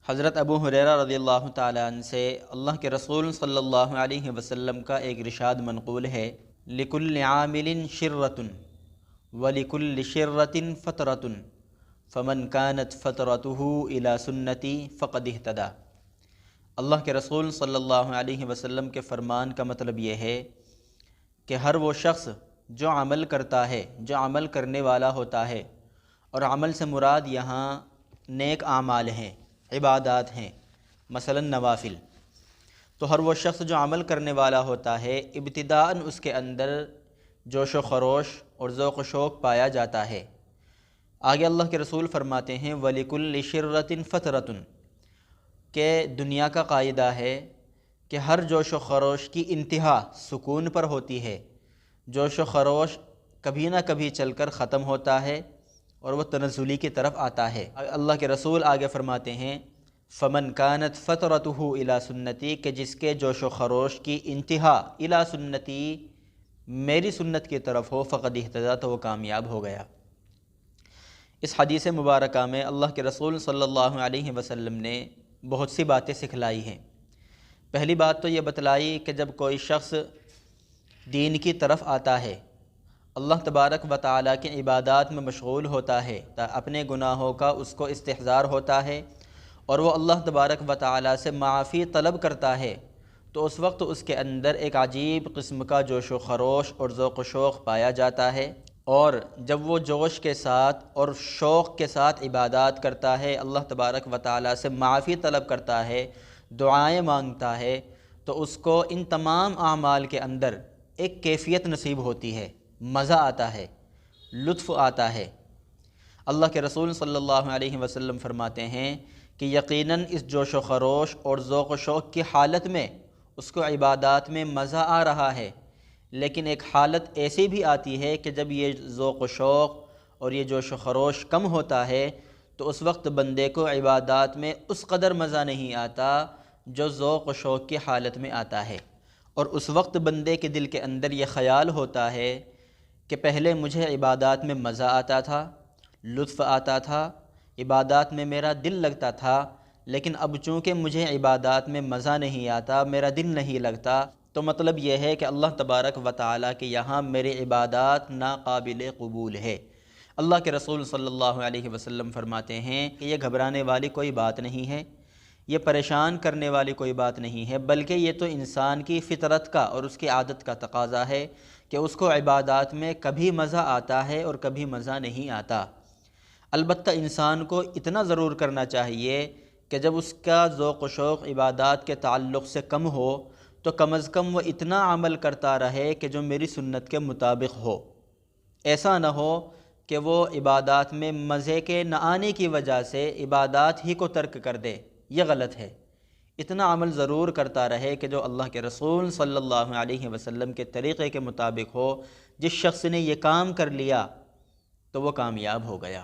حضرت ابو ہریرہ رضی اللہ تعالیٰ عنہ سے اللہ کے رسول صلی اللہ علیہ وسلم کا ایک ارشاد منقول ہے، لِكُلِّ عَامِلٍ شِرَّةٌ وَلِكُلِّ شِرَّةٍ فَتْرَةٌ فَمَنْ كَانَتْ فَتْرَتُهُ إِلَى سُنَّتِي فَقَدِ اهْتَدَىٰ۔ اللہ کے رسول صلی اللہ علیہ وسلم کے فرمان کا مطلب یہ ہے کہ ہر وہ شخص جو عمل کرتا ہے، جو عمل کرنے والا ہوتا ہے، اور عمل سے مراد یہاں نیک اعمال ہیں، عبادات ہیں، مثلا نوافل، تو ہر وہ شخص جو عمل کرنے والا ہوتا ہے ابتداءً اس کے اندر جوش و خروش اور ذوق و شوق پایا جاتا ہے۔ آگے اللہ کے رسول فرماتے ہیں وَلِكُلِّ شِرَّةٍ فَتْرَةٌ، کہ دنیا کا قاعدہ ہے کہ ہر جوش و خروش کی انتہا سکون پر ہوتی ہے۔ جوش و خروش کبھی نہ کبھی چل کر ختم ہوتا ہے اور وہ تنزلی کی طرف آتا ہے۔ اللہ کے رسول آگے فرماتے ہیں فَمَنْ كَانَتْ فَتْرَتُهُ إِلَى سُنَّتِي، کہ جس کے جوش و خروش کی انتہا إِلَى سُنَّتِي، میری سنت کی طرف ہو، فَقَدِ اهْتَدَىٰ، تو وہ کامیاب ہو گیا۔ اس حدیث مبارکہ میں اللہ کے رسول صلی اللہ علیہ وسلم نے بہت سی باتیں سکھلائی ہیں۔ پہلی بات تو یہ بتلائی کہ جب کوئی شخص دین کی طرف آتا ہے، اللہ تبارک و تعالیٰ کی عبادات میں مشغول ہوتا ہے، اپنے گناہوں کا اس کو استحضار ہوتا ہے اور وہ اللہ تبارک و تعالیٰ سے معافی طلب کرتا ہے، تو اس وقت اس کے اندر ایک عجیب قسم کا جوش و خروش اور ذوق و شوق پایا جاتا ہے، اور جب وہ جوش کے ساتھ اور شوق کے ساتھ عبادات کرتا ہے، اللہ تبارک و تعالیٰ سے معافی طلب کرتا ہے، دعائیں مانگتا ہے، تو اس کو ان تمام اعمال کے اندر ایک کیفیت نصیب ہوتی ہے، مزہ آتا ہے، لطف آتا ہے۔ اللہ کے رسول صلی اللہ علیہ وسلم فرماتے ہیں کہ یقیناً اس جوش و خروش اور ذوق و شوق کی حالت میں اس کو عبادات میں مزہ آ رہا ہے، لیکن ایک حالت ایسی بھی آتی ہے کہ جب یہ ذوق و شوق اور یہ جوش و خروش کم ہوتا ہے تو اس وقت بندے کو عبادات میں اس قدر مزہ نہیں آتا جو ذوق و شوق کی حالت میں آتا ہے، اور اس وقت بندے کے دل کے اندر یہ خیال ہوتا ہے کہ پہلے مجھے عبادات میں مزہ آتا تھا، لطف آتا تھا، عبادات میں میرا دل لگتا تھا، لیکن اب چونکہ مجھے عبادات میں مزہ نہیں آتا، میرا دل نہیں لگتا، تو مطلب یہ ہے کہ اللہ تبارک و تعالیٰ کے یہاں میری عبادات ناقابل قبول ہے۔ اللہ کے رسول صلی اللہ علیہ وسلم فرماتے ہیں کہ یہ گھبرانے والی کوئی بات نہیں ہے، یہ پریشان کرنے والی کوئی بات نہیں ہے، بلکہ یہ تو انسان کی فطرت کا اور اس کی عادت کا تقاضا ہے کہ اس کو عبادات میں کبھی مزہ آتا ہے اور کبھی مزہ نہیں آتا۔ البتہ انسان کو اتنا ضرور کرنا چاہیے کہ جب اس کا ذوق و شوق عبادات کے تعلق سے کم ہو تو کم از کم وہ اتنا عمل کرتا رہے کہ جو میری سنت کے مطابق ہو۔ ایسا نہ ہو کہ وہ عبادات میں مزے کے نہ آنے کی وجہ سے عبادات ہی کو ترک کر دے، یہ غلط ہے۔ اتنا عمل ضرور کرتا رہے کہ جو اللہ کے رسول صلی اللہ علیہ وسلم کے طریقے کے مطابق ہو۔ جس شخص نے یہ کام کر لیا تو وہ کامیاب ہو گیا۔